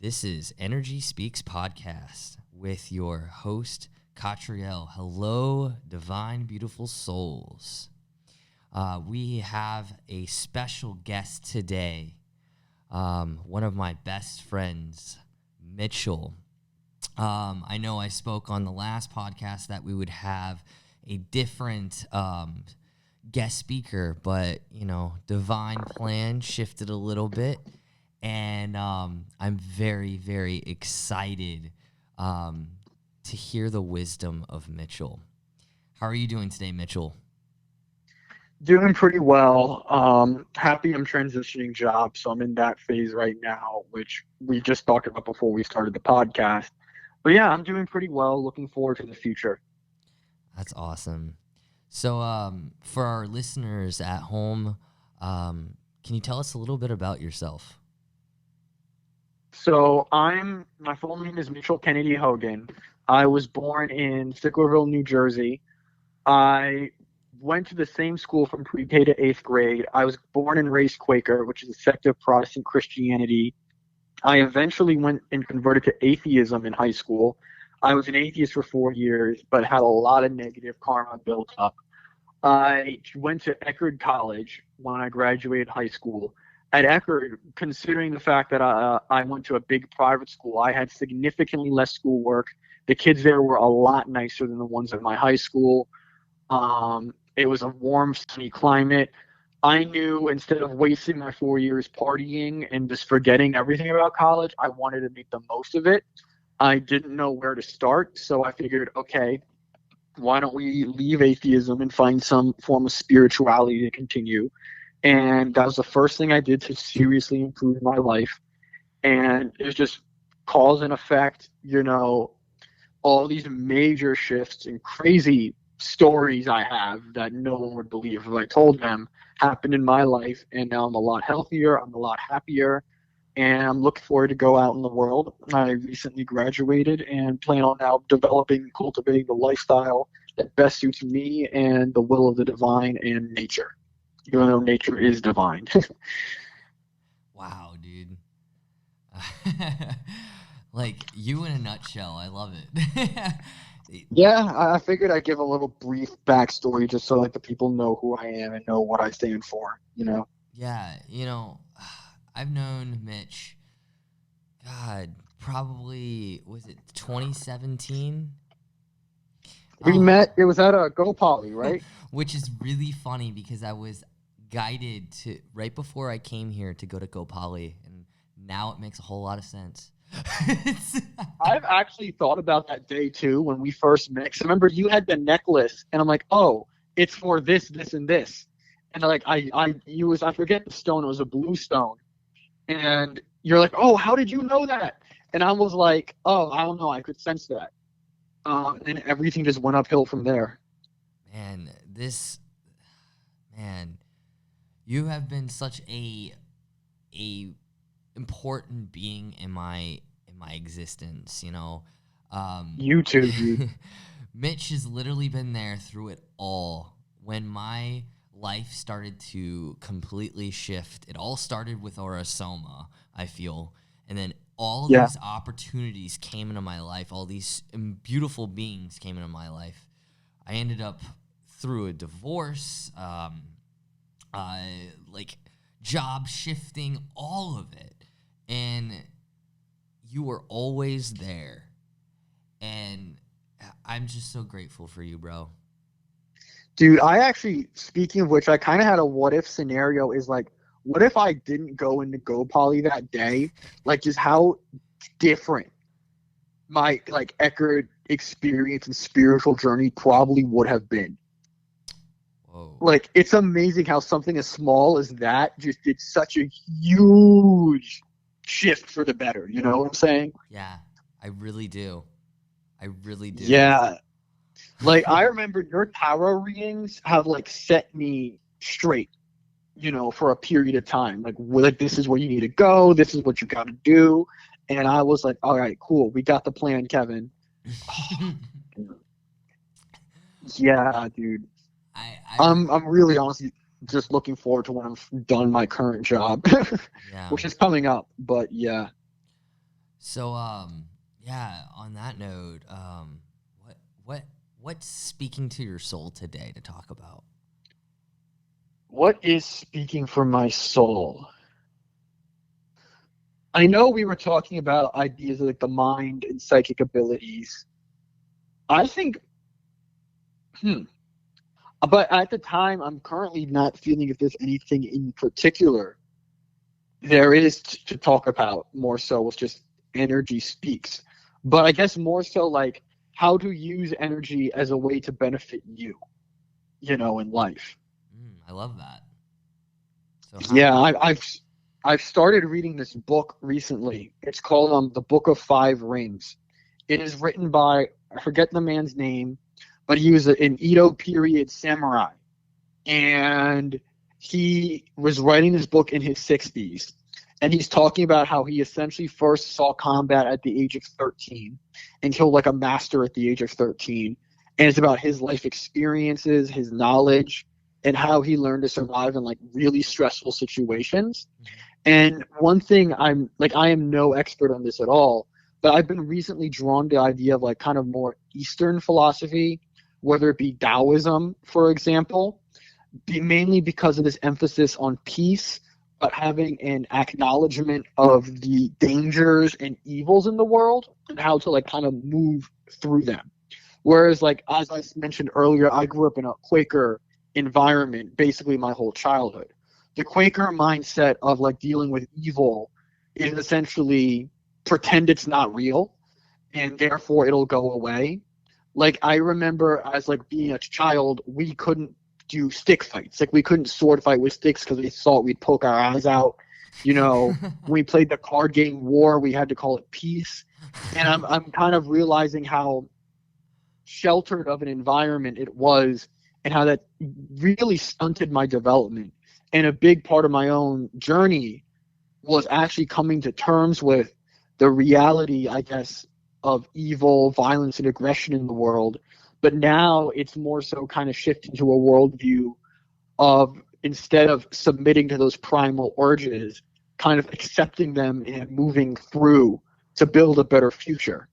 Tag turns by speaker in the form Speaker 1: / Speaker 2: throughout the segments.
Speaker 1: This is Energy Speaks Podcast with your host, Katriel. Hello, divine, beautiful souls. We have a special guest today, one of my best friends, Mitchell. I know I spoke on the last podcast that we would have a different guest speaker, but, divine plan shifted a little bit. And I'm very, very excited to hear the wisdom of Mitchell. How are you doing today, Mitchell?
Speaker 2: Doing pretty well. Happy I'm transitioning jobs, so I'm in that phase right now, which we just talked about before we started the podcast. But yeah, I'm doing pretty well. Looking forward to the future.
Speaker 1: That's awesome. So for our listeners at home, can you tell us a little bit about yourself?
Speaker 2: So my full name is Mitchell Kennedy Hogan. I was born in Sicklerville, New Jersey. I went to the same school from pre-K to 8th grade. I was born and raised Quaker, which is a sect of Protestant Christianity. I eventually went and converted to atheism in high school. I was an atheist for 4 years, but had a lot of negative karma built up. I went to Eckerd College when I graduated high school. At Eckerd, considering the fact that I went to a big private school, I had significantly less schoolwork. The kids there were a lot nicer than the ones at my high school. It was a warm, sunny climate. I knew instead of wasting my 4 years partying and just forgetting everything about college, I wanted to make the most of it. I didn't know where to start, so I figured, okay, why don't we leave atheism and find some form of spirituality to continue? And that was the first thing I did to seriously improve my life. And it was just cause and effect, all these major shifts and crazy stories I have that no one would believe if I told them happened in my life. And now I'm a lot healthier. I'm a lot happier. And I'm looking forward to go out in the world. I recently graduated and plan on now cultivating the lifestyle that best suits me and the will of the divine and nature. Even though nature is divine.
Speaker 1: Wow, dude. Like, you in a nutshell. I love it.
Speaker 2: Yeah, I figured I'd give a little brief backstory just so the people know who I am and know what I stand for,
Speaker 1: Yeah, I've known Mitch, God, probably, was it 2017?
Speaker 2: We met, it was at a Go Poly, right?
Speaker 1: Which is really funny because I was guided to, right before I came here, to go to Go Poly, and now it makes a whole lot of sense.
Speaker 2: I've actually thought about that day too when we first met. 'Cause I remember you had the necklace, and I'm like, oh, it's for this, this, and this. And I forget the stone. It was a blue stone, and you're like, oh, how did you know that? And I was like, oh, I don't know, I could sense that. And everything just went uphill from there.
Speaker 1: Man, you have been such a important being in my existence,
Speaker 2: You too, dude.
Speaker 1: Mitch has literally been there through it all. When my life started to completely shift, it all started with Orasoma, I feel, and then all these opportunities came into my life, all these beautiful beings came into my life. I ended up through a divorce, job shifting, all of it. And you were always there. And I'm just so grateful for you, bro.
Speaker 2: Dude, I actually, speaking of which, I kind of had a what if scenario is what if I didn't go into Go Poly that day? Just how different my Eckerd experience and spiritual journey probably would have been.
Speaker 1: Whoa.
Speaker 2: It's amazing how something as small as that just did such a huge shift for the better. You know what I'm saying?
Speaker 1: Yeah, I really do.
Speaker 2: Yeah. I remember your tarot readings have set me straight, for a period of time. This is where you need to go. This is what you got to do. And I was like, all right, cool. We got the plan, Kevin. Yeah, dude. I'm really honestly just looking forward to when I'm done my current job,
Speaker 1: yeah.
Speaker 2: which is coming up. But yeah.
Speaker 1: So, yeah, on that note, what's speaking to your soul today to talk about?
Speaker 2: What is speaking for my soul? I know we were talking about ideas of like the mind and psychic abilities. I think, hmm, but at the time, I'm currently not feeling if there's anything in particular there is to talk about more so with just energy speaks. But I guess more so like how to use energy as a way to benefit you, in life.
Speaker 1: I love that. So
Speaker 2: Yeah,
Speaker 1: how
Speaker 2: I've started reading this book recently. It's called The Book of Five Rings. It is written by, I forget the man's name, but he was an Edo period samurai, and he was writing this book in his 60s, and he's talking about how he essentially first saw combat at the age of 13 and killed like a master at the age of 13, and it's about his life experiences, his knowledge, and how he learned to survive in like really stressful situations. And one thing I am no expert on this at all, but I've been recently drawn to the idea of like kind of more Eastern philosophy, whether it be Taoism, for example, mainly because of this emphasis on peace, but having an acknowledgement of the dangers and evils in the world and how to like kind of move through them. Whereas, like, as I mentioned earlier, I grew up in a Quaker environment basically my whole childhood. The Quaker mindset of like dealing with evil is essentially pretend it's not real and therefore it'll go away. Like I remember as like being a child, we couldn't do stick fights. Like we couldn't sword fight with sticks because we thought we'd poke our eyes out. When we played the card game War, we had to call it peace. And I'm kind of realizing how sheltered of an environment it was and how that really stunted my development. And a big part of my own journey was actually coming to terms with the reality, I guess, of evil, violence, and aggression in the world. But now it's more so kind of shifting to a worldview of instead of submitting to those primal urges, kind of accepting them and moving through to build a better future.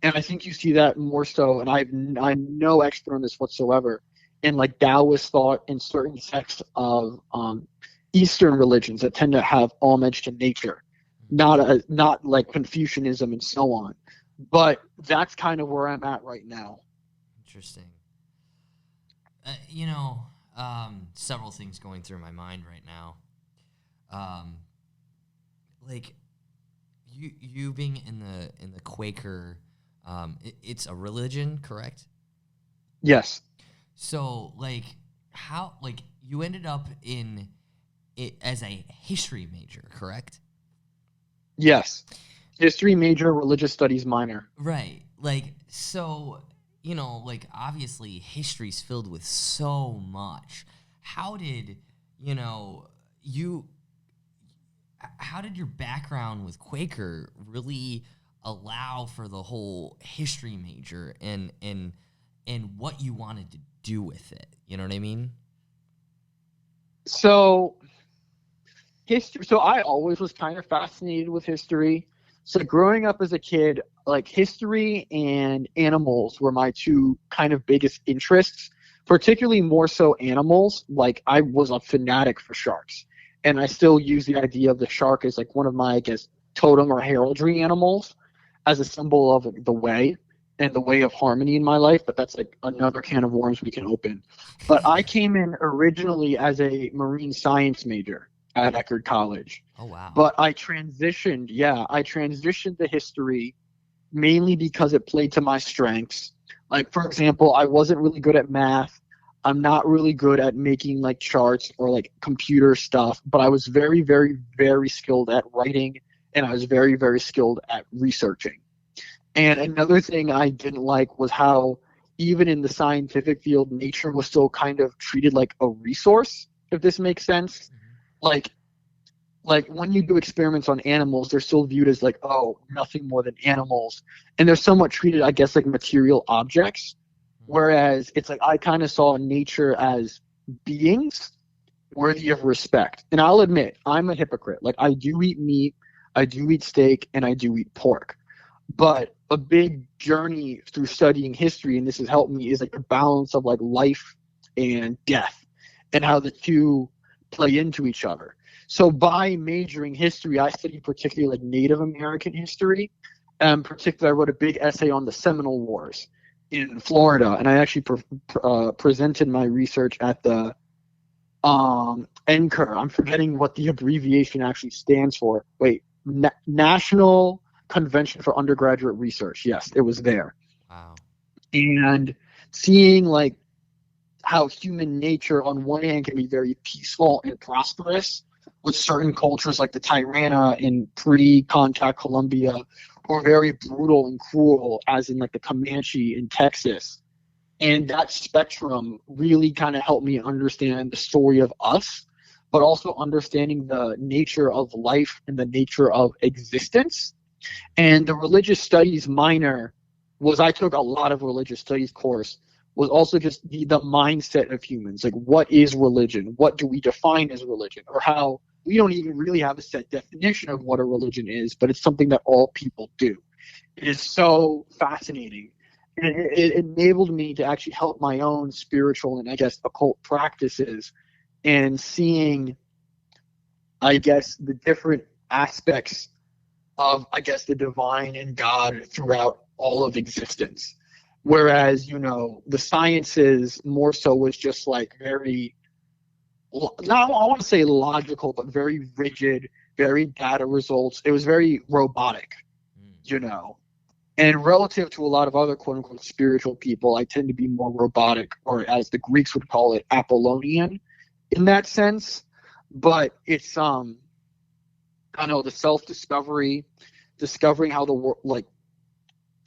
Speaker 2: And I think you see that more so, and I'm no expert on this whatsoever, in like Taoist thought and certain sects of Eastern religions that tend to have homage to nature, not like Confucianism and so on. But that's kind of where I'm at right now.
Speaker 1: Interesting. Several things going through my mind right now. Like you being in the Quaker, it's a religion, correct?
Speaker 2: Yes.
Speaker 1: So like how like you ended up in it as a history major, correct?
Speaker 2: Yes. History major, religious studies minor.
Speaker 1: Right. Like so like obviously history's filled with so much. How did, you how did your background with Quaker really allow for the whole history major and what you wanted to do with it? You know what I mean?
Speaker 2: So history. So I always was kind of fascinated with history. So growing up as a kid, like history and animals were my two kind of biggest interests, particularly more so animals. Like I was a fanatic for sharks, and I still use the idea of the shark as like one of my, I guess, totem or heraldry animals as a symbol of the way and the way of harmony in my life. But that's like another can of worms we can open. But I came in originally as a marine science major at Eckerd College.
Speaker 1: Oh wow.
Speaker 2: But I transitioned to history mainly because it played to my strengths. Like for example, I wasn't really good at math. I'm not really good at making like charts or like computer stuff, but I was very, very, very skilled at writing and I was very, very skilled at researching. And another thing I didn't like was how even in the scientific field, nature was still kind of treated like a resource, if this makes sense. Like when you do experiments on animals, they're still viewed as like, oh, nothing more than animals. And they're somewhat treated, I guess, like material objects. Whereas it's like I kind of saw nature as beings worthy of respect. And I'll admit, I'm a hypocrite. Like I do eat meat. I do eat steak, and I do eat pork. But a big journey through studying history, and this has helped me, is like the balance of like life and death and how the two play into each other. So by majoring history, I studied particularly like Native American history. Particularly, I wrote a big essay on the Seminole Wars in Florida, and I actually presented my research at the NCUR. I'm forgetting what the abbreviation actually stands for. Wait, National Convention for Undergraduate Research. Yes, it was there.
Speaker 1: Wow.
Speaker 2: And seeing like how human nature on one hand can be very peaceful and prosperous with certain cultures like the Tirana in pre-contact Colombia, or very brutal and cruel as in like the Comanche in Texas. And that spectrum really kind of helped me understand the story of us, but also understanding the nature of life and the nature of existence. And the religious studies minor was, I took a lot of religious studies course, was also just the mindset of humans. Like, what is religion? What do we define as religion? Or how we don't even really have a set definition of what a religion is, but it's something that all people do. It is so fascinating. And it enabled me to actually help my own spiritual and, I guess, occult practices, and seeing, I guess, the different aspects of, I guess, the divine and God throughout all of existence. Whereas, you know, the sciences more so was just like very, not, I want to say logical, but very rigid, very data results. It was very robotic, you know. And relative to a lot of other quote unquote spiritual people, I tend to be more robotic, or as the Greeks would call it, Apollonian in that sense. But it's I know, the self-discovery, discovering how the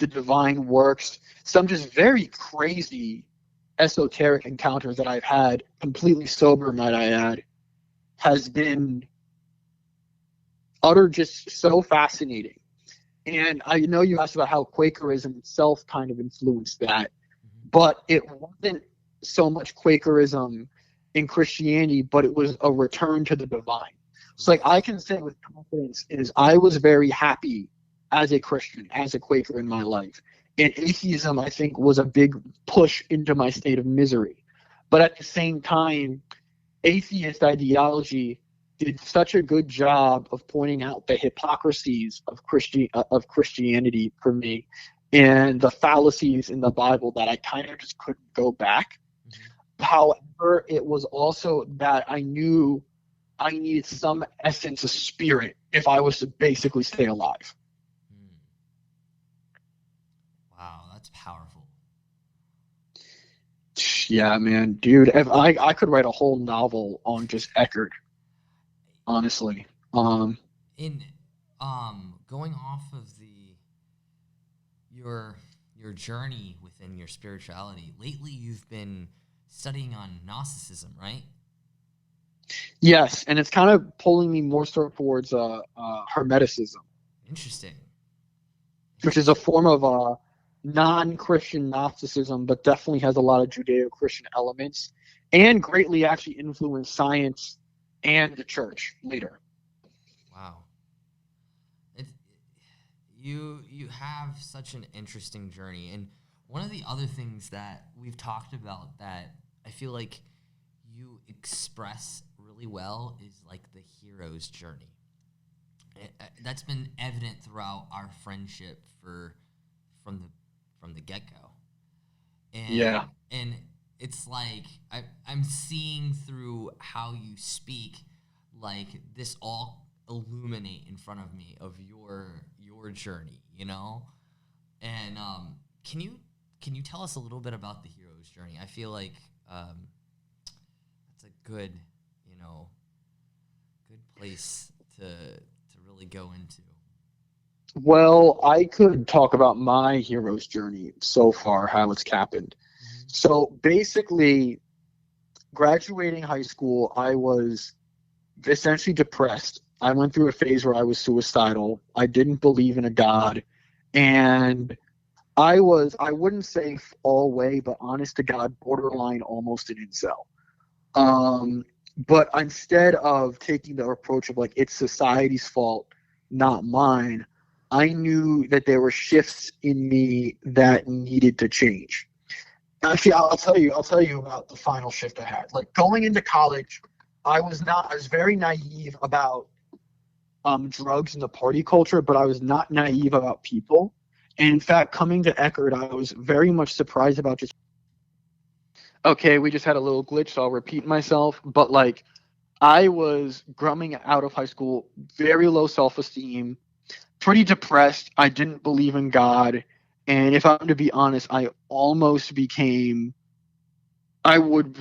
Speaker 2: divine works. Some just very crazy esoteric encounters that I've had, completely sober, might I add, has been just so fascinating. And I know you asked about how Quakerism itself kind of influenced that, but it wasn't so much Quakerism in Christianity, but it was a return to the divine. So, like, I can say with confidence is I was very happy as a Christian, as a Quaker in my life. And atheism, I think, was a big push into my state of misery. But at the same time, atheist ideology did such a good job of pointing out the hypocrisies of Christianity for me, and the fallacies in the Bible, that I kind of just couldn't go back. However, it was also that I knew I needed some essence of spirit if I was to basically stay alive.
Speaker 1: Wow, that's powerful.
Speaker 2: Yeah, man, dude. If I could write a whole novel on just Eckerd, honestly.
Speaker 1: In going off of your journey within your spirituality, lately you've been studying on Gnosticism, right?
Speaker 2: Yes, and it's kind of pulling me more so towards Hermeticism,
Speaker 1: Interesting.
Speaker 2: which is a form of non-Christian Gnosticism, but definitely has a lot of Judeo-Christian elements, and greatly actually influenced science and the church later.
Speaker 1: Wow. You have such an interesting journey, and one of the other things that we've talked about that I feel like you express really well is like the hero's journey. That's been evident throughout our friendship from the get-go. And it's like I'm seeing through how you speak, like this all illuminate in front of me of your journey, you know? And can you tell us a little bit about the hero's journey? I feel like that's a good place to really go into.
Speaker 2: Well, I could talk about my hero's journey so far, how it's happened. So basically, graduating high school, I was essentially depressed. I went through a phase where I was suicidal. I didn't believe in a God. And I wouldn't say all way, but honest to God, borderline almost an incel. But instead of taking the approach of like, it's society's fault, not mine, I knew that there were shifts in me that needed to change. Actually, I'll tell you about the final shift I had. Like going into college, I was very naive about drugs and the party culture, but I was not naive about people. And in fact, coming to Eckerd, I was very much surprised about just, okay, we just had a little glitch, so I'll repeat myself. But like, I was grumming out of high school, very low self esteem, pretty depressed. I didn't believe in God. And if I'm to be honest, I almost became, I would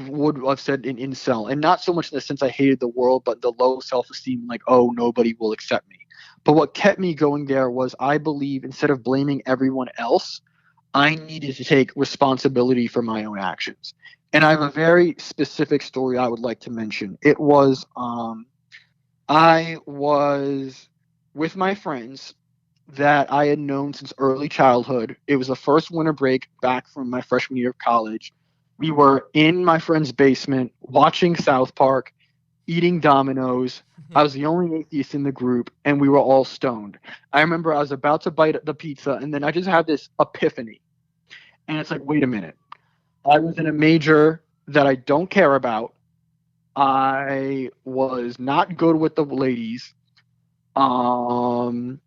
Speaker 2: have said an incel, and not so much in the sense I hated the world, but the low self esteem, like, oh, nobody will accept me. But what kept me going there was I believe instead of blaming everyone else, I needed to take responsibility for my own actions. And I have a very specific story I would like to mention. It was I was with my friends that I had known since early childhood. It was the first winter break back from my freshman year of college. We were in my friend's basement watching South Park, eating Dominoes. I was the only atheist in the group, and we were all stoned. I remember I was about to bite the pizza, and then I just had this epiphany. And it's like, wait a minute. I was in a major that I don't care about. I was not good with the ladies. Um,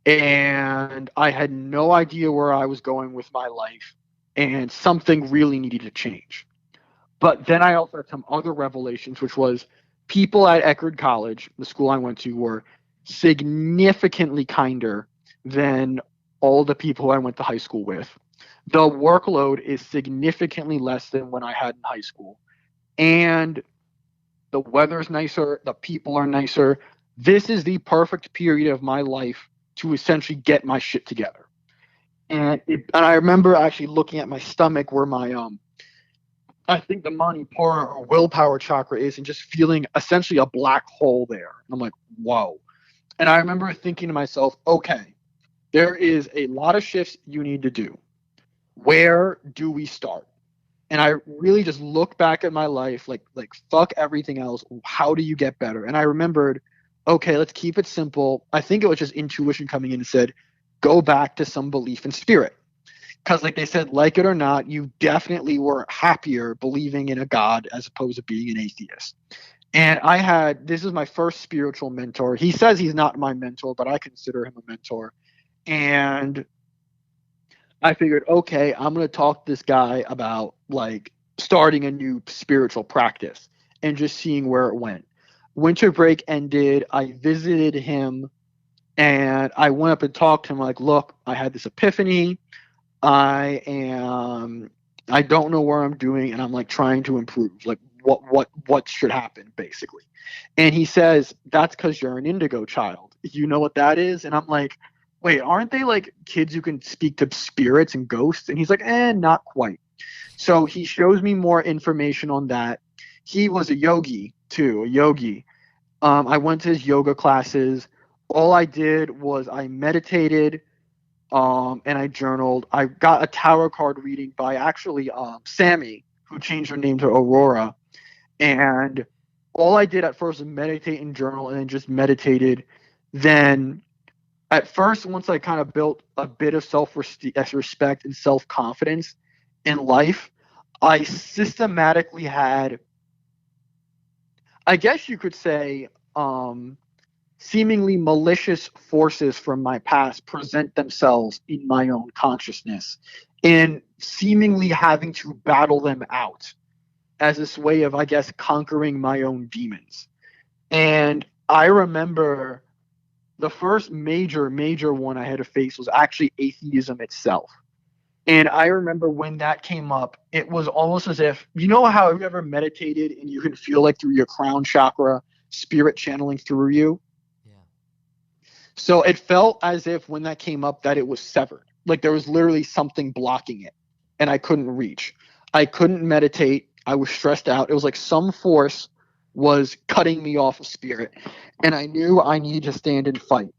Speaker 2: and I had no idea where I was going with my life, and something really needed to change. But then I also had some other revelations, which was people at Eckerd College, the school I went to, were significantly kinder than all the people I went to high school with. The workload is significantly less than when I had in high school. And the weather's nicer, the people are nicer. This is the perfect period of my life to essentially get my shit together. And I remember actually looking at my stomach where my I think the Manipura or willpower chakra is, and just feeling essentially a black hole there. And I'm like, whoa. And I remember thinking to myself, okay, there is a lot of shifts you need to do. Where do we start? And I really just looked back at my life, like fuck everything else. How do you get better? And I remembered, okay, let's keep it simple. I think it was just intuition coming in and said, go back to some belief in spirit. Because, like they said, like it or not, you definitely were happier believing in a God as opposed to being an atheist. And this is my first spiritual mentor. He says he's not my mentor, but I consider him a mentor. And I figured, okay, I'm going to talk to this guy about like starting a new spiritual practice and just seeing where it went. Winter break ended. I visited him and I went up and talked to him like, look, I had this epiphany. I am I don't know where I'm doing and I'm like trying to improve. Like what should happen basically. And he says, that's because you're an indigo child. You know what that is? And I'm like, wait, aren't they like kids who can speak to spirits and ghosts? And he's like, not quite. So he shows me more information on that. He was a yogi too, a yogi. I went to his yoga classes. All I did was I meditated, and I journaled. I got a tarot card reading by actually Sammy, who changed her name to Aurora. And all I did at first was meditate and journal, and then just meditated. Then at first, once I kind of built a bit of self-respect and self-confidence in life, I systematically had, I guess you could say, seemingly malicious forces from my past present themselves in my own consciousness and seemingly having to battle them out as this way of, I guess, conquering my own demons. And I remember the first major one I had to face was actually atheism itself. And I remember when that came up, it was almost as if, you know how have you ever meditated and you can feel like through your crown chakra, spirit channeling through you?
Speaker 1: Yeah.
Speaker 2: So it felt as if when that came up that it was severed. Like there was literally something blocking it and I couldn't reach. I couldn't meditate. I was stressed out. It was like some force was cutting me off of spirit. And I knew I needed to stand and fight.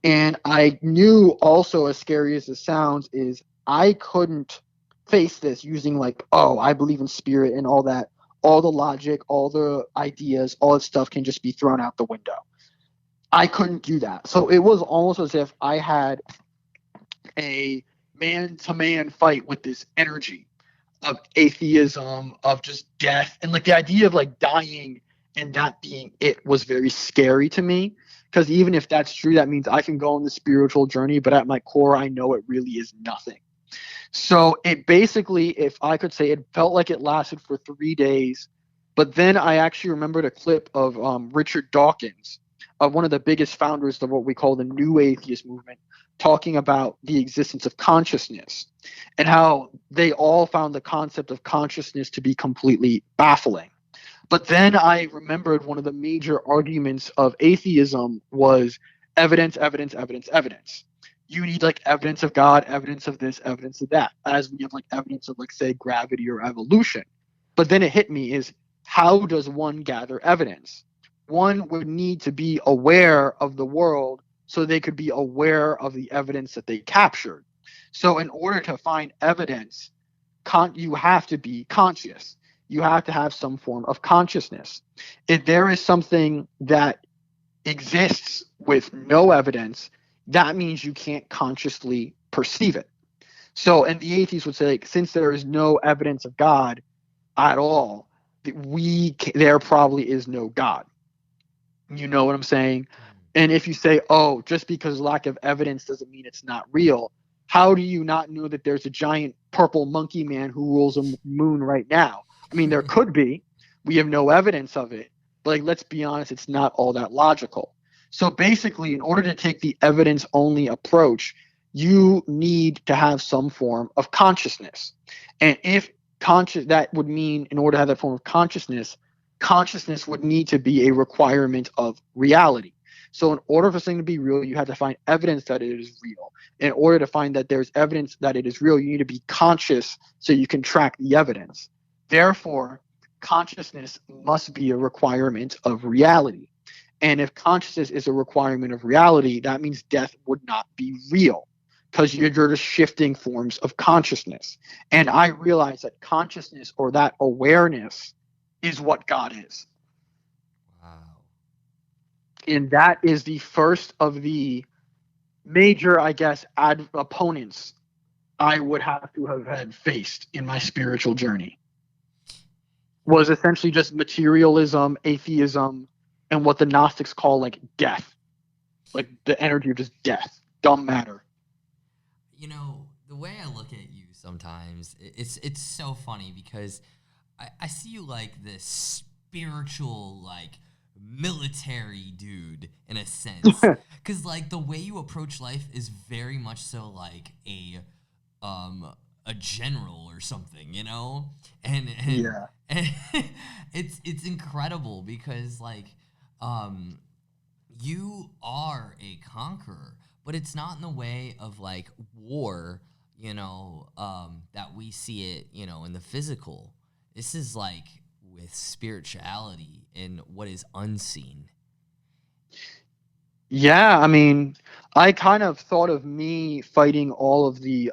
Speaker 2: And I knew also, as scary as it sounds, is I couldn't face this using like, oh, I believe in spirit and all that. All the logic, all the ideas, all that stuff can just be thrown out the window. I couldn't do that. So it was almost as if I had a man-to-man fight with this energy of atheism, of just death, and like the idea of like dying and that being it was very scary to me. Because even if that's true, that means I can go on the spiritual journey, but at my core, I know it really is nothing. So it basically, if I could say, it felt like it lasted for 3 days. But then I actually remembered a clip of Richard Dawkins, one of the biggest founders of what we call the New Atheist movement, talking about the existence of consciousness and how they all found the concept of consciousness to be completely baffling. But then I remembered one of the major arguments of atheism was evidence, evidence, evidence, evidence. You need like evidence of God, evidence of this, evidence of that, as we have like evidence of like say gravity or evolution. But then it hit me is how does one gather evidence? One would need to be aware of the world so they could be aware of the evidence that they captured. So in order to find evidence, you have to be conscious. You have to have some form of consciousness. If there is something that exists with no evidence, that means you can't consciously perceive it. So, and the atheists would say, like, since there is no evidence of God at all, there probably is no God. You know what I'm saying? And if you say, oh, just because lack of evidence doesn't mean it's not real, how do you not know that there's a giant purple monkey man who rules a moon right now? I mean, there could be. We have no evidence of it. But like, let's be honest, it's not all that logical. So basically, in order to take the evidence-only approach, you need to have some form of consciousness. And if that would mean in order to have that form of consciousness would need to be a requirement of reality. So in order for something to be real, you have to find evidence that it is real. In order to find that there's evidence that it is real, you need to be conscious so you can track the evidence. Therefore, consciousness must be a requirement of reality. And if consciousness is a requirement of reality, that means death would not be real because you're just shifting forms of consciousness. And I realize that consciousness or that awareness is what God is.
Speaker 1: Wow.
Speaker 2: And that is the first of the major, I guess, opponents I would have to have had faced in my spiritual journey. Was essentially just materialism, atheism, and what the Gnostics call like death. Like the energy of just death, dumb matter.
Speaker 1: You know, the way I look at you sometimes, it's so funny because I see you like this spiritual, like military dude in a sense, because like the way you approach life is very much so like a general or something, you know, and
Speaker 2: Yeah.
Speaker 1: and it's incredible because like you are a conqueror, but it's not in the way of like war, you know, that we see it, you know, in the physical. This is like with spirituality and what is unseen.
Speaker 2: Yeah, I mean, I kind of thought of me fighting all of the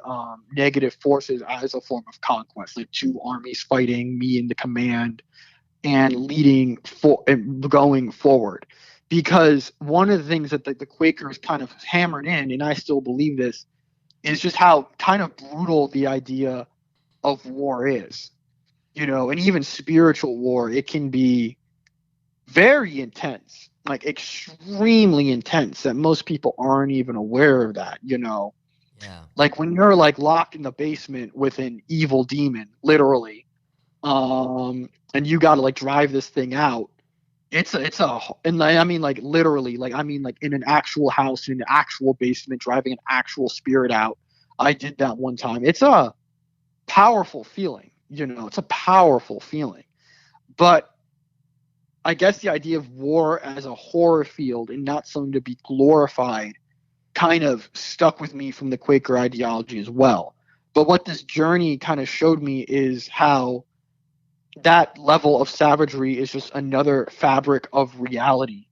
Speaker 2: negative forces as a form of conquest, like two armies fighting, me in the command, and leading and going forward. Because one of the things that the Quakers kind of hammered in, and I still believe this, is just how kind of brutal the idea of war is. You know, and even spiritual war, it can be very intense, like extremely intense, that most people aren't even aware of that, you know.
Speaker 1: Yeah.
Speaker 2: Like when you're like locked in the basement with an evil demon, literally, and you got to like drive this thing out. And I mean like literally, like I mean like in an actual house, in an actual basement, driving an actual spirit out. I did that one time. It's a powerful feeling, you know. It's a powerful feeling, but I guess the idea of war as a horror field and not something to be glorified kind of stuck with me from the Quaker ideology as well. But what this journey kind of showed me is how that level of savagery is just another fabric of reality.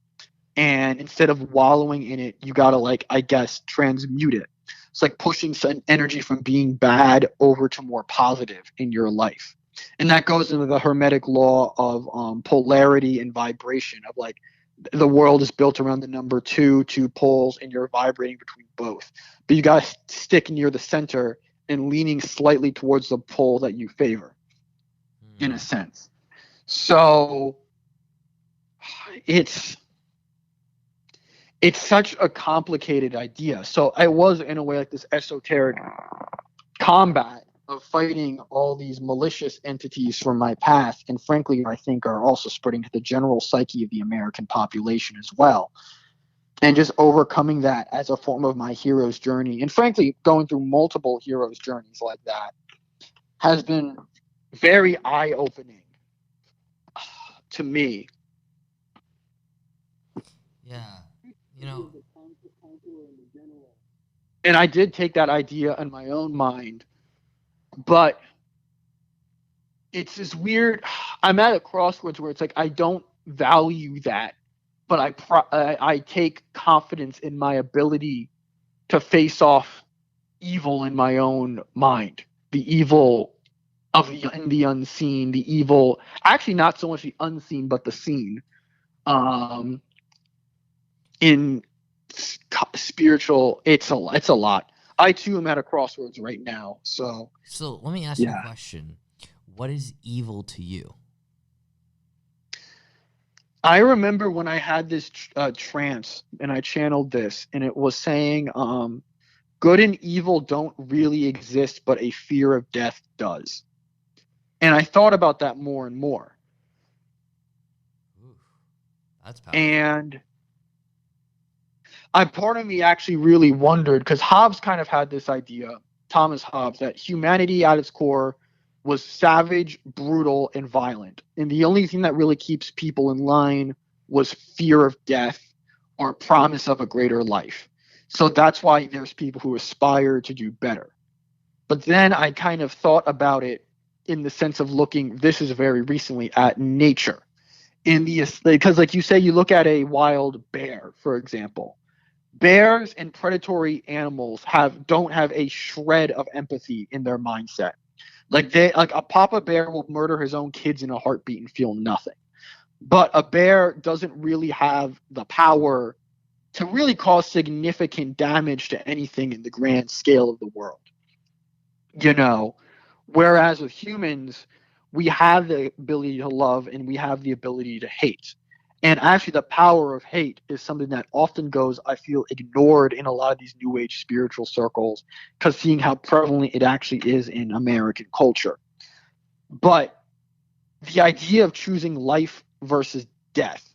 Speaker 2: And instead of wallowing in it, you got to, like, I guess, transmute it. It's like pushing some energy from being bad over to more positive in your life. And that goes into the Hermetic law of polarity and vibration, of like the world is built around the number two poles, and you're vibrating between both. But you got to stick near the center and leaning slightly towards the pole that you favor, in a sense. So it's such a complicated idea. So I was, in a way, like this esoteric combat of fighting all these malicious entities from my past, and frankly, I think are also spreading to the general psyche of the American population as well. And just overcoming that as a form of my hero's journey, and frankly, going through multiple hero's journeys like that, has been very eye-opening to me.
Speaker 1: Yeah, you know.
Speaker 2: And I did take that idea in my own mind, but it's this weird. I'm at a crossroads where it's like I don't value that, but I take confidence in my ability to face off evil in my own mind, the evil of the unseen, the evil. Actually, not so much the unseen, but the seen. In spiritual, it's a lot. I too am at a crossroads right now. So
Speaker 1: let me ask you a question. What is evil to you?
Speaker 2: I remember when I had this trance and I channeled this, and it was saying, good and evil don't really exist, but a fear of death does. And I thought about that more and more.
Speaker 1: Ooh, that's powerful.
Speaker 2: And part of me actually really wondered, because Hobbes kind of had this idea, Thomas Hobbes, that humanity at its core was savage, brutal, and violent. And the only thing that really keeps people in line was fear of death or promise of a greater life. So that's why there's people who aspire to do better. But then I kind of thought about it in the sense of looking, this is very recently, at nature. Because like you say, you look at a wild bear, for example. Bears and predatory animals don't have a shred of empathy in their mindset. Like a papa bear will murder his own kids in a heartbeat and feel nothing. But a bear doesn't really have the power to really cause significant damage to anything in the grand scale of the world. Whereas with humans, we have the ability to love and we have the ability to hate. And actually, the power of hate is something that often goes, I feel, ignored in a lot of these New Age spiritual circles, because seeing how prevalent it actually is in American culture. But the idea of choosing life versus death,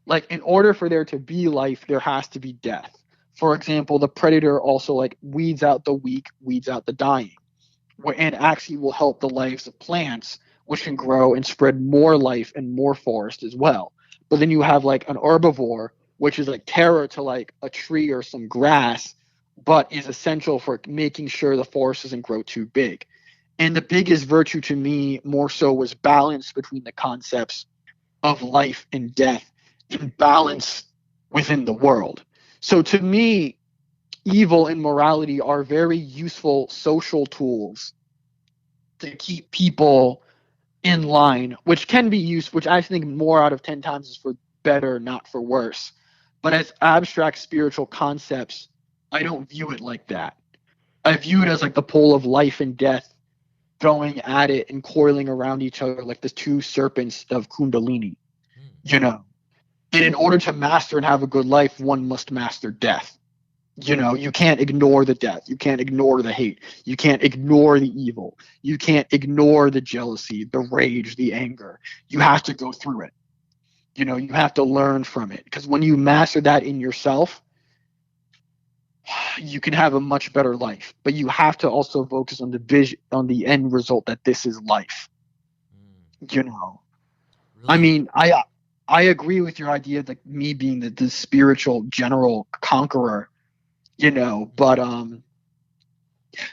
Speaker 2: like in order for there to be life, there has to be death. For example, the predator also weeds out the weak, weeds out the dying, and actually will help the lives of plants, which can grow and spread more life and more forest as well. But then you have an herbivore, which is terror to a tree or some grass, but is essential for making sure the forest doesn't grow too big. And the biggest virtue to me more so was balance between the concepts of life and death, and balance within the world. So to me, evil and morality are very useful social tools to keep people in line, which can be used, which I think more out of 10 times is for better, not for worse. But as abstract spiritual concepts, I don't view it like that. I view it as the pole of life and death going at it and coiling around each other like the two serpents of Kundalini. And in order to master and have a good life, one must master death. You can't ignore the death. You can't ignore the hate. You can't ignore the evil. You can't ignore the jealousy, the rage, the anger. You have to go through it. You have to learn from it. Because when you master that in yourself, you can have a much better life. But you have to also focus on the vision, on the end result, that this is life. Really? I mean, I agree with your idea that me being the spiritual general conqueror, but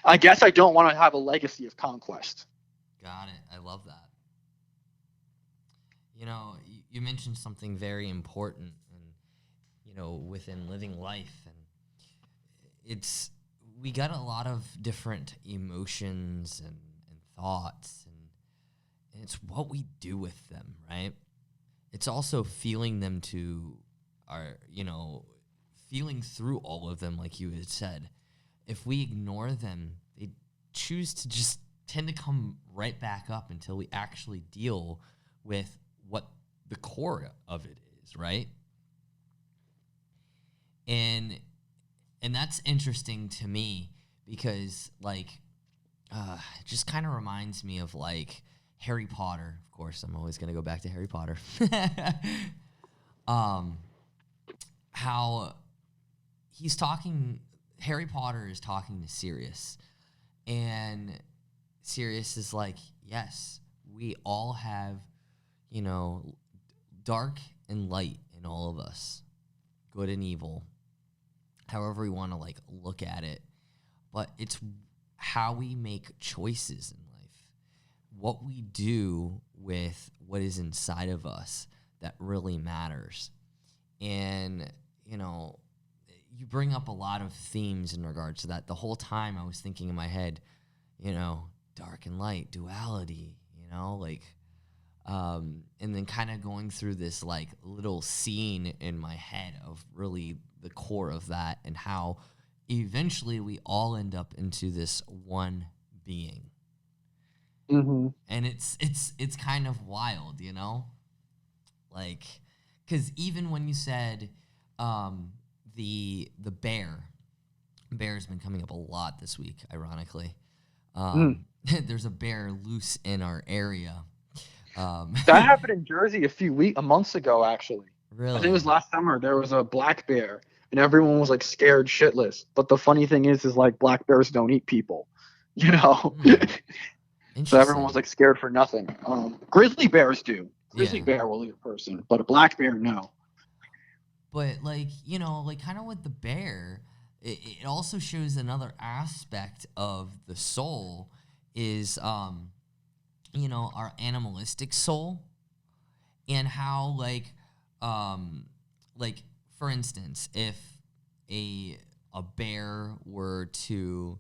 Speaker 2: I guess I don't want to have a legacy of conquest.
Speaker 1: Got it. I love that. You mentioned something very important, and within living life, and we got a lot of different emotions and thoughts, and it's what we do with them, right? it's also feeling them feeling through all of them, like you had said. If we ignore them, they choose to just tend to come right back up until we actually deal with what the core of it is, right? And that's interesting to me because, like, it just kind of reminds me of, like, Harry Potter. Of course, I'm always going to go back to Harry Potter. How Harry Potter is talking to Sirius, and Sirius is like, yes, we all have, dark and light in all of us, good and evil, however we want to, like, look at it. But it's how we make choices in life, what we do with what is inside of us that really matters. And, you bring up a lot of themes in regards to that. The whole time I was thinking in my head, dark and light, duality, and then kind of going through this, like, little scene in my head of really the core of that and how eventually we all end up into this one being.
Speaker 2: Mm-hmm.
Speaker 1: And it's kind of wild, like, because even when you said the bear's been coming up a lot this week, ironically. There's a bear loose in our area.
Speaker 2: That happened in Jersey a months ago, actually.
Speaker 1: Really?
Speaker 2: I think it was last summer. There was a black bear, and everyone was, like, scared shitless. But the funny thing is like, black bears don't eat people, So everyone was, like, scared for nothing. Grizzly bears do. Grizzly bear will eat a person, but a black bear, no.
Speaker 1: But, like, like, kind of with the bear, it also shows another aspect of the soul is, our animalistic soul, and how, like, for instance, if a bear were to,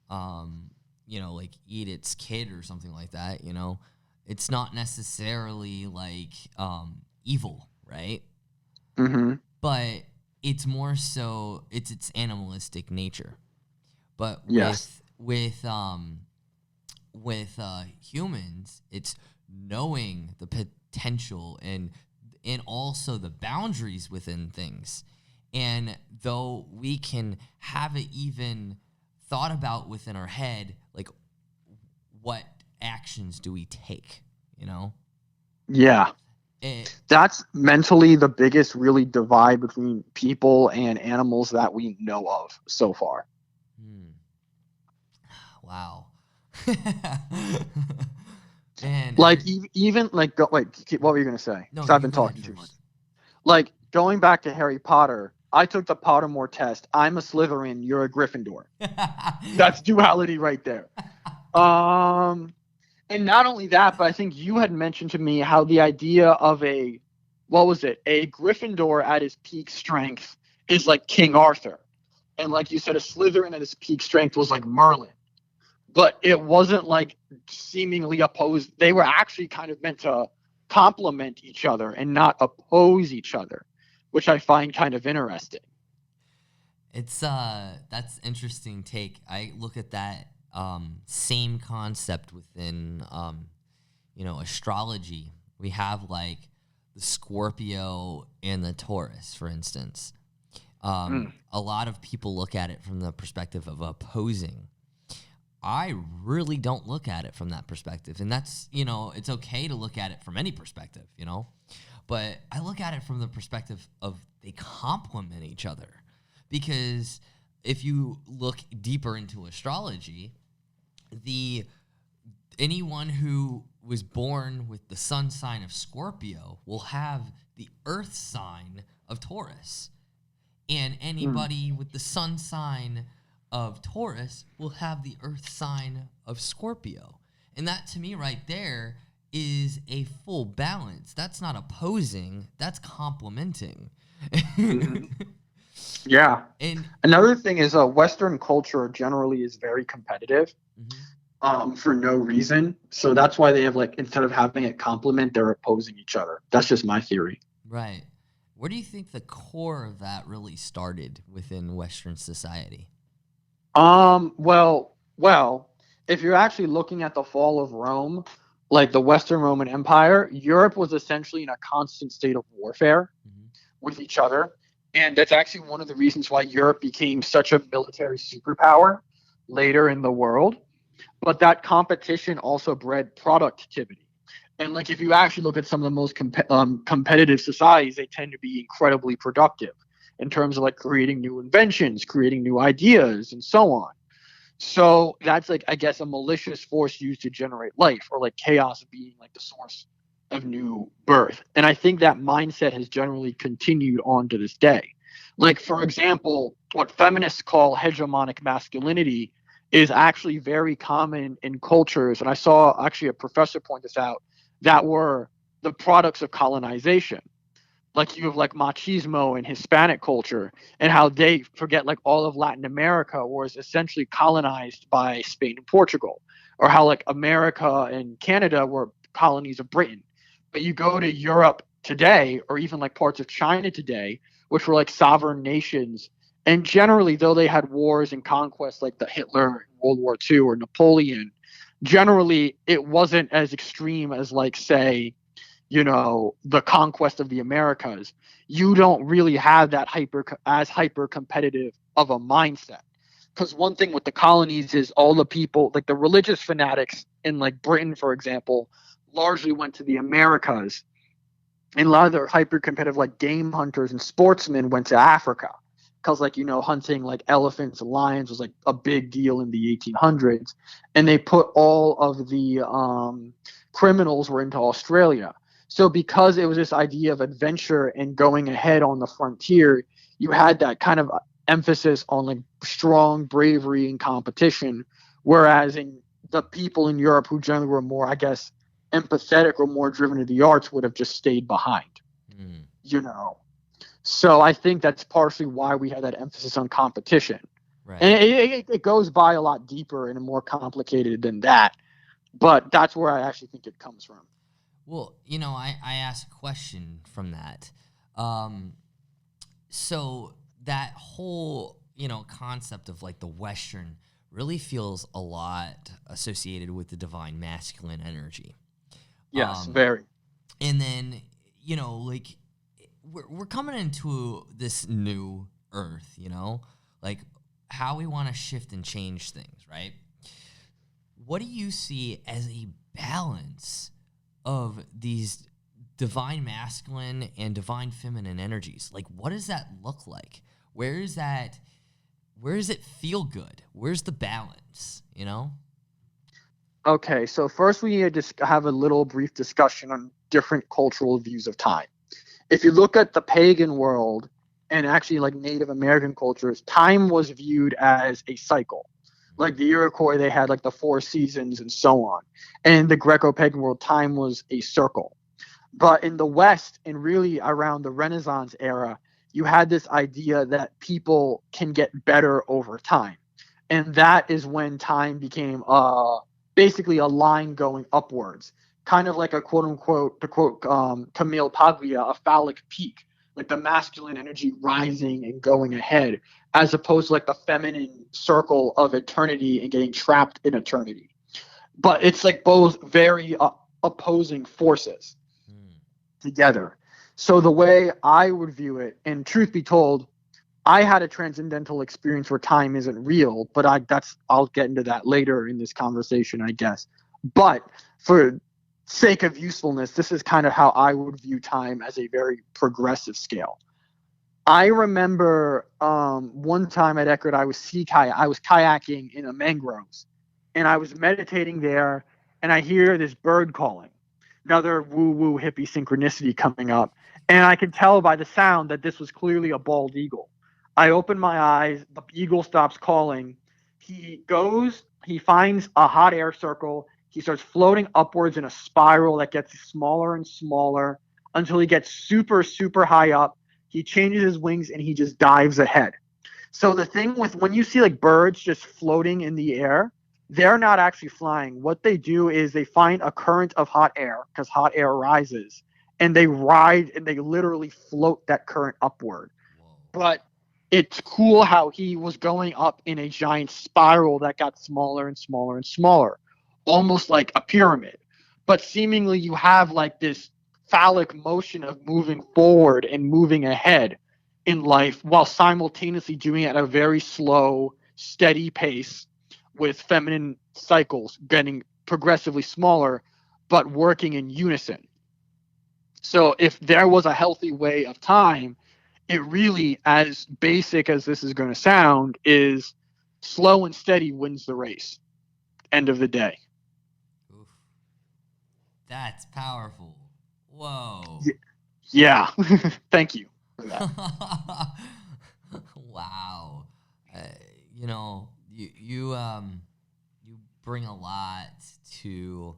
Speaker 1: like, eat its kid or something like that, it's not necessarily, like, evil, right?
Speaker 2: Mm-hmm.
Speaker 1: But it's more so it's animalistic nature. But
Speaker 2: yes.
Speaker 1: with humans, it's knowing the potential and also the boundaries within things. And though we can have it even thought about within our head, like, what actions do we take,
Speaker 2: Yeah. That's mentally the biggest really divide between people and animals that we know of so far.
Speaker 1: Wow. And
Speaker 2: like, even like, what were you going to say?
Speaker 1: No,
Speaker 2: I've been talking too much. Like, going back to Harry Potter, I took the Pottermore test. I'm a Slytherin, you're a Gryffindor. That's duality right there. And not only that, but I think you had mentioned to me how the idea of a Gryffindor at his peak strength is like King Arthur. And like you said, a Slytherin at his peak strength was like Merlin. But it wasn't, like, seemingly opposed. They were actually kind of meant to complement each other and not oppose each other, which I find kind of interesting.
Speaker 1: It's that's interesting take. I look at that same concept within astrology. We have, like, the Scorpio and the Taurus, for instance. A lot of people look at it from the perspective of opposing. I really don't look at it from that perspective. And that's, it's okay to look at it from any perspective, but I look at it from the perspective of they complement each other. Because if you look deeper into astrology, anyone who was born with the sun sign of Scorpio will have the earth sign of Taurus. And anybody with the sun sign of Taurus will have the earth sign of Scorpio. And that, to me, right there is a full balance. That's not opposing, that's complementing.
Speaker 2: Yeah. And another thing is Western culture generally is very competitive. for no reason. So that's why they have like, instead of having it complement, they're opposing each other. That's just my theory.
Speaker 1: Right. Where do you think the core of that really started within Western society?
Speaker 2: Well, if you're actually looking at the fall of Rome, like the Western Roman Empire, Europe was essentially in a constant state of warfare
Speaker 1: Mm-hmm.
Speaker 2: with each other. And that's actually one of the reasons why Europe became such a military superpower later in the world. But that competition also bred productivity. And like if you actually look at some of the most competitive societies, they tend to be incredibly productive in terms of like creating new inventions, creating new ideas, and so on. So that's like, I guess, a malicious force used to generate life, or like chaos being like the source of new birth. And I think that mindset has generally continued on to this day. Like, for example, what feminists call hegemonic masculinity is actually very common in cultures. And I saw actually a professor point this out, that were the products of colonization. Like you have like machismo in Hispanic culture, and how they forget like all of Latin America was essentially colonized by Spain and Portugal, or how like America and Canada were colonies of Britain. But you go to Europe today, or even like parts of China today, which were like sovereign nations, and generally, though they had wars and conquests like the Hitler in World War II or Napoleon, generally it wasn't as extreme as like say, the conquest of the Americas. You don't really have that hyper competitive of a mindset. Because one thing with the colonies is all the people, like the religious fanatics in like Britain, for example, largely went to the Americas, and a lot of their hyper competitive like game hunters and sportsmen went to Africa. Because like hunting like elephants and lions was like a big deal in the 1800s, and they put all of the criminals were into Australia. So because it was this idea of adventure and going ahead on the frontier, you had that kind of emphasis on like strong bravery and competition. Whereas in the people in Europe who generally were more, I guess, empathetic or more driven to the arts would have just stayed behind.
Speaker 1: Mm.
Speaker 2: You know. So I think that's partially why we have that emphasis on competition.
Speaker 1: Right.
Speaker 2: And it goes by a lot deeper and more complicated than that. But that's where I actually think it comes from.
Speaker 1: Well, I asked a question from that. So that whole, concept of like the Western really feels a lot associated with the divine masculine energy.
Speaker 2: Yes, very.
Speaker 1: And then, like we're coming into this new earth, like how we want to shift and change things, right? What do you see as a balance of these divine masculine and divine feminine energies? Like, what does that look like? Where does it feel good? Where's the balance,
Speaker 2: Okay, so first we need to have a little brief discussion on different cultural views of time. If you look at the pagan world and actually like Native American cultures, time was viewed as a cycle. Like the Iroquois, they had like the 4 seasons and so on. And in the Greco-Pagan world, time was a circle. But in the West, and really around the Renaissance era, you had this idea that people can get better over time. And that is when time became basically a line going upwards, kind of like a quote unquote, to quote Camille Paglia, a phallic peak, like the masculine energy rising and going ahead, as opposed to like the feminine circle of eternity and getting trapped in eternity. But it's like both very opposing forces together. So the way I would view it, and truth be told, I had a transcendental experience where time isn't real, but I'll get into that later in this conversation, I guess. But for sake of usefulness, this is kind of how I would view time as a very progressive scale. I remember one time at Eckerd, I was kayaking in the mangroves, and I was meditating there, and I hear this bird calling, another woo-woo hippie synchronicity coming up, and I could tell by the sound that this was clearly a bald eagle. I open my eyes, the eagle stops calling. He finds a hot air circle. He starts floating upwards in a spiral that gets smaller and smaller until he gets super, super high up. He changes his wings and he just dives ahead. So the thing with when you see like birds just floating in the air, they're not actually flying. What they do is they find a current of hot air, because hot air rises, and they ride and they literally float that current upward.
Speaker 1: Whoa.
Speaker 2: But it's cool how he was going up in a giant spiral that got smaller and smaller and smaller, almost like a pyramid. But seemingly you have like this phallic motion of moving forward and moving ahead in life while simultaneously doing it at a very slow, steady pace with feminine cycles getting progressively smaller but working in unison. So if there was a healthy way of time, it really, as basic as this is going to sound, is slow and steady wins the race. End of the day.
Speaker 1: Oof. That's powerful. Whoa.
Speaker 2: Yeah. Thank you for that.
Speaker 1: Wow. You know, you bring a lot to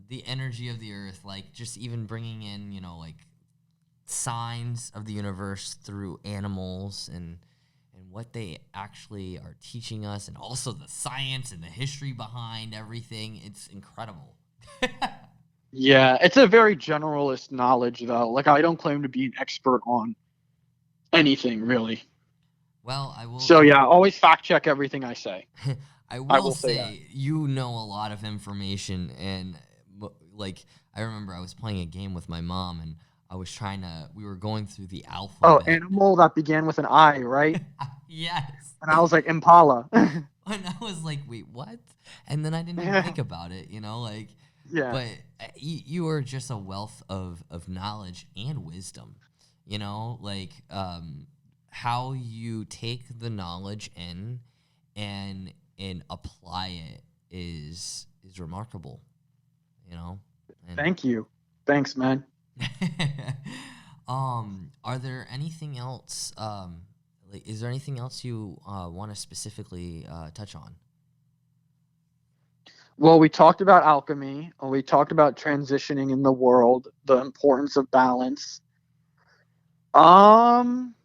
Speaker 1: the energy of the earth, like just even bringing in, you know, like signs of the universe through animals and what they actually are teaching us, and also the science and the history behind everything. It's incredible.
Speaker 2: Yeah, it's a very generalist knowledge, though. Like, I don't claim to be an expert on anything, really.
Speaker 1: Well, I will.
Speaker 2: So, yeah, always fact check everything I say.
Speaker 1: I
Speaker 2: I
Speaker 1: will
Speaker 2: will say that.
Speaker 1: say you know a lot of information, and like I remember I was playing a game with my mom, and we were going through the
Speaker 2: Oh,
Speaker 1: alphabet.
Speaker 2: animal that began with an I, right?
Speaker 1: Yes.
Speaker 2: And I was like, Impala.
Speaker 1: And I was like, wait, what? And then I didn't even think about it, you know, like,
Speaker 2: Yeah.
Speaker 1: but you are just a wealth of knowledge and wisdom, you know, like how you take the knowledge in and apply it is remarkable, you know. And
Speaker 2: Thank you. Thanks, man.
Speaker 1: are there anything else? Like, is there anything else you want to specifically touch on?
Speaker 2: Well, we talked about alchemy. We talked about transitioning in the world, the importance of balance. Um,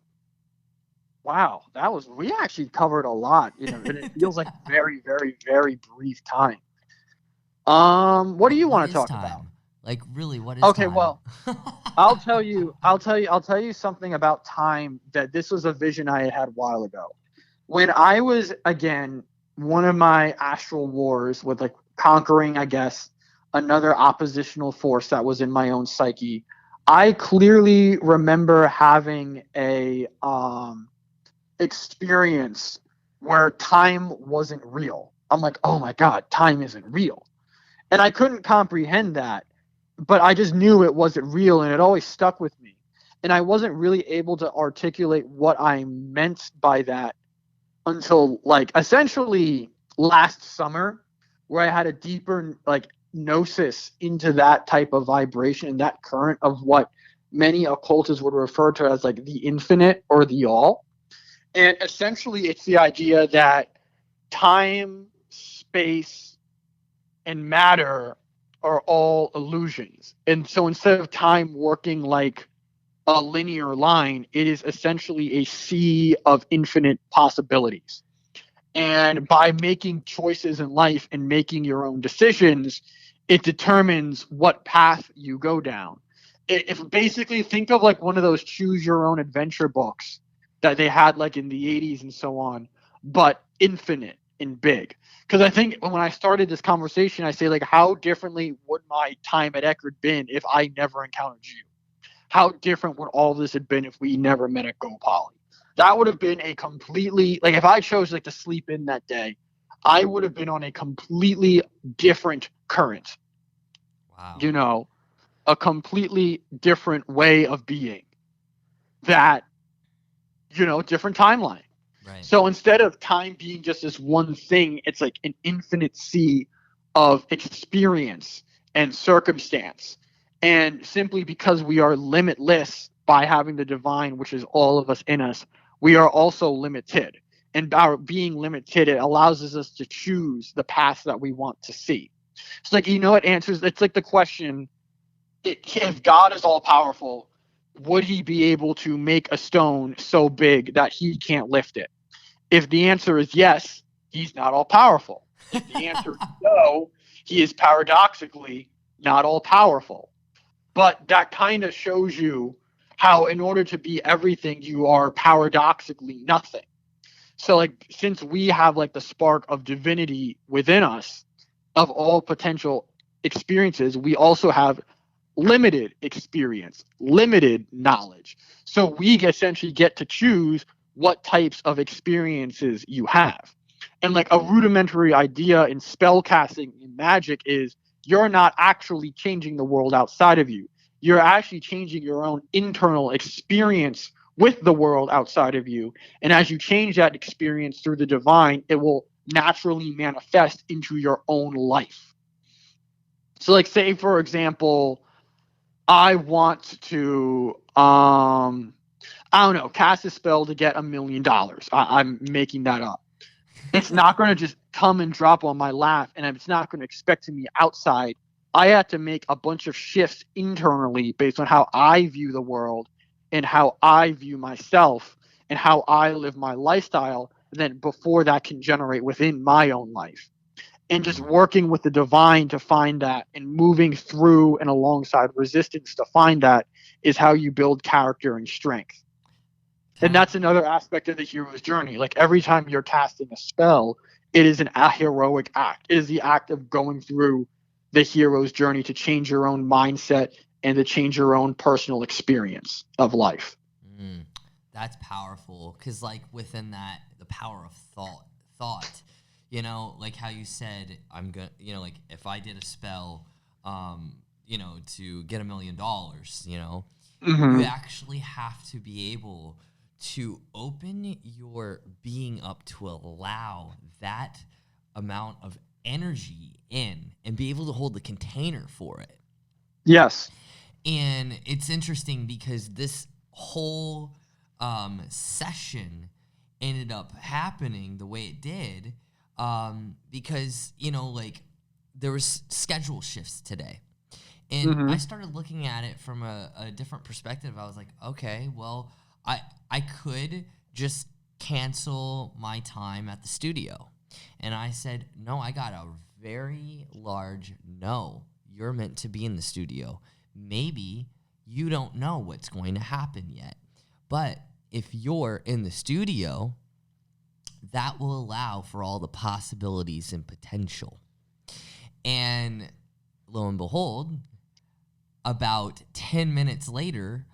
Speaker 2: wow, we actually covered a lot, and it feels like very, very, very brief time. What do you
Speaker 1: What
Speaker 2: want to
Speaker 1: is
Speaker 2: talk about?
Speaker 1: time? Like, really, what is
Speaker 2: Okay,
Speaker 1: time?
Speaker 2: well, I'll tell you something about time, that this was a vision I had a while ago. When I was, again, one of my astral wars with, like, conquering, I guess, another oppositional force that was in my own psyche, I clearly remember having a experience where time wasn't real. I'm like, oh my God, time isn't real. And I couldn't comprehend that, but I just knew it wasn't real, and it always stuck with me. And I wasn't really able to articulate what I meant by that until, like, essentially last summer, where I had a deeper, like, gnosis into that type of vibration and that current of what many occultists would refer to as, like, the infinite or the all. And essentially it's the idea that time, space, and matter are all illusions. And so instead of time working like a linear line, it is essentially a sea of infinite possibilities. And by making choices in life and making your own decisions, it determines what path you go down. If basically think of like one of those choose your own adventure books that they had like in the 80s and so on, but infinite and big. Because I think when I started this conversation, I say, like, how differently would my time at Eckerd been if I never encountered you? How different would all this have been if we never met at Go Poly? That would have been a completely, like, if I chose like to sleep in that day, I would have been on a completely different current,
Speaker 1: Wow.
Speaker 2: you know, a completely different way of being, that, different timeline.
Speaker 1: Right.
Speaker 2: So instead of time being just this one thing, it's like an infinite sea of experience and circumstance. And simply because we are limitless by having the divine, which is all of us in us, we are also limited. And by being limited, it allows us to choose the path that we want to see. It's like, it answers, it's like the question, if God is all powerful, would he be able to make a stone so big that he can't lift it? If the answer is yes, he's not all powerful. If the answer is no, he is paradoxically not all powerful. But that kind of shows you how, in order to be everything, you are paradoxically nothing. So, like, since we have like the spark of divinity within us, of all potential experiences, we also have limited experience, limited knowledge. So we essentially get to choose what types of experiences you have. And like a rudimentary idea in spell casting in magic is you're not actually changing the world outside of you. You're actually changing your own internal experience with the world outside of you. And as you change that experience through the divine, it will naturally manifest into your own life. So, like, say, for example, I want to, I don't know, cast a spell to get $1,000,000. I'm making that up. It's not going to just come and drop on my lap, and it's not going to expect me outside. I have to make a bunch of shifts internally based on how I view the world and how I view myself and how I live my lifestyle. And then before that can generate within my own life. And just working with the divine to find that and moving through and alongside resistance to find that is how you build character and strength. And that's another aspect of the hero's journey. Like every time you're casting a spell, it is a heroic act. It is the act of going through the hero's journey to change your own mindset and to change your own personal experience of life.
Speaker 1: That's powerful, because like within that, the power of thought, you know, like how you said, I'm gonna, you know, like if I did a spell, you know, to get $1,000,000, you know, you actually have to be able to open your being up to allow that amount of energy in and be able to hold the container for it.
Speaker 2: Yes.
Speaker 1: And it's interesting because this whole session ended up happening the way it did because, you know, like there was schedule shifts today. And I started looking at it from a different perspective. I was like, okay, well, I could just cancel my time at the studio. And I said, no, I got a very large no. You're meant to be in the studio. Maybe you don't know what's going to happen yet. But if you're in the studio, that will allow for all the possibilities and potential. And lo and behold, about 10 minutes later,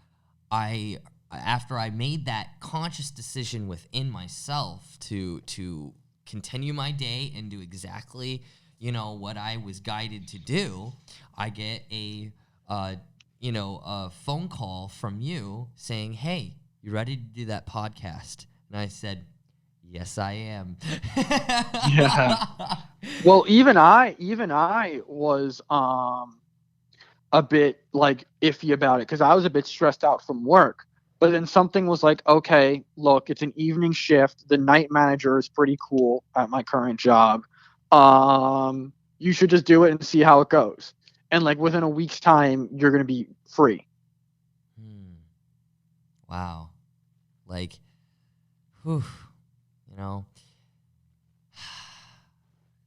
Speaker 1: after I made that conscious decision within myself to continue my day and do exactly, you know, what I was guided to do, I get a phone call from you saying, "Hey, you ready to do that podcast?" And I said, "Yes, I am."
Speaker 2: Yeah. Well, even I was a bit like iffy about it because I was a bit stressed out from work. But then something was like, okay, look, it's an evening shift. The night manager is pretty cool at my current job. You should just do it and see how it goes. And like within a week's time, you're going to be free.
Speaker 1: Wow. Like, whew, you know,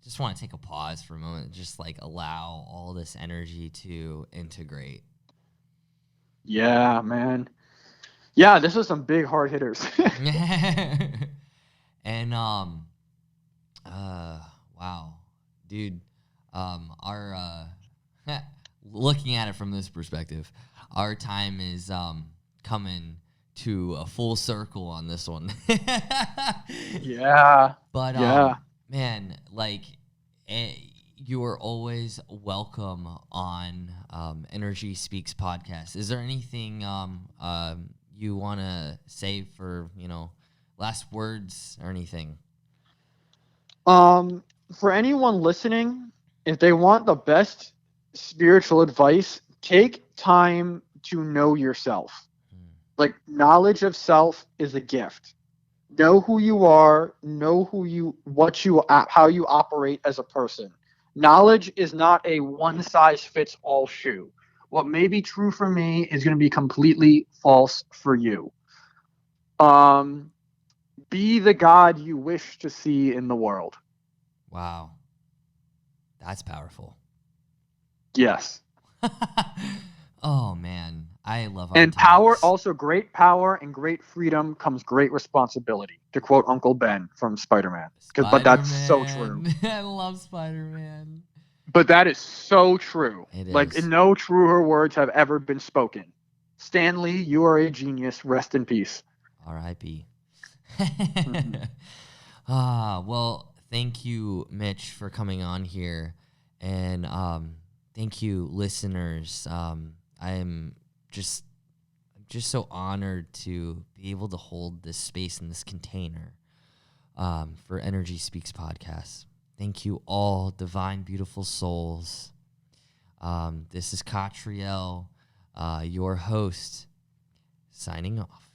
Speaker 1: just want to take a pause for a moment, just like allow all this energy to integrate.
Speaker 2: Yeah, man. Yeah, this was some big hard hitters.
Speaker 1: And wow, dude, our looking at it from this perspective, our time is coming to a full circle on this one.
Speaker 2: Yeah.
Speaker 1: But
Speaker 2: yeah.
Speaker 1: man, like you are always welcome on Energy Speaks podcast. Is there anything you want to say for, you know, last words or anything?
Speaker 2: For anyone listening, if they want the best spiritual advice, take time to know yourself. Like, knowledge of self is a gift. Know who you are, know how you operate as a person. Knowledge is not a one size fits all shoe. What may be true for me is going to be completely false for you. Be the God you wish to see in the world.
Speaker 1: Wow. That's powerful.
Speaker 2: Yes.
Speaker 1: Oh, man. I love
Speaker 2: And
Speaker 1: arguments.
Speaker 2: power, also great power and great freedom comes great responsibility, to quote Uncle Ben from Spider-Man. But that's so true.
Speaker 1: I love Spider-Man.
Speaker 2: But that is so true.
Speaker 1: It
Speaker 2: Like,
Speaker 1: is.
Speaker 2: no truer words have ever been spoken. Stanley, you are a genius. Rest in peace.
Speaker 1: R.I.P.
Speaker 2: Mhm.
Speaker 1: Well, thank you, Mitch, for coming on here. And thank you, listeners. I am just so honored to be able to hold this space in this container for Energy Speaks podcast. Thank you all, divine, beautiful souls. This is Katriel, your host, signing off.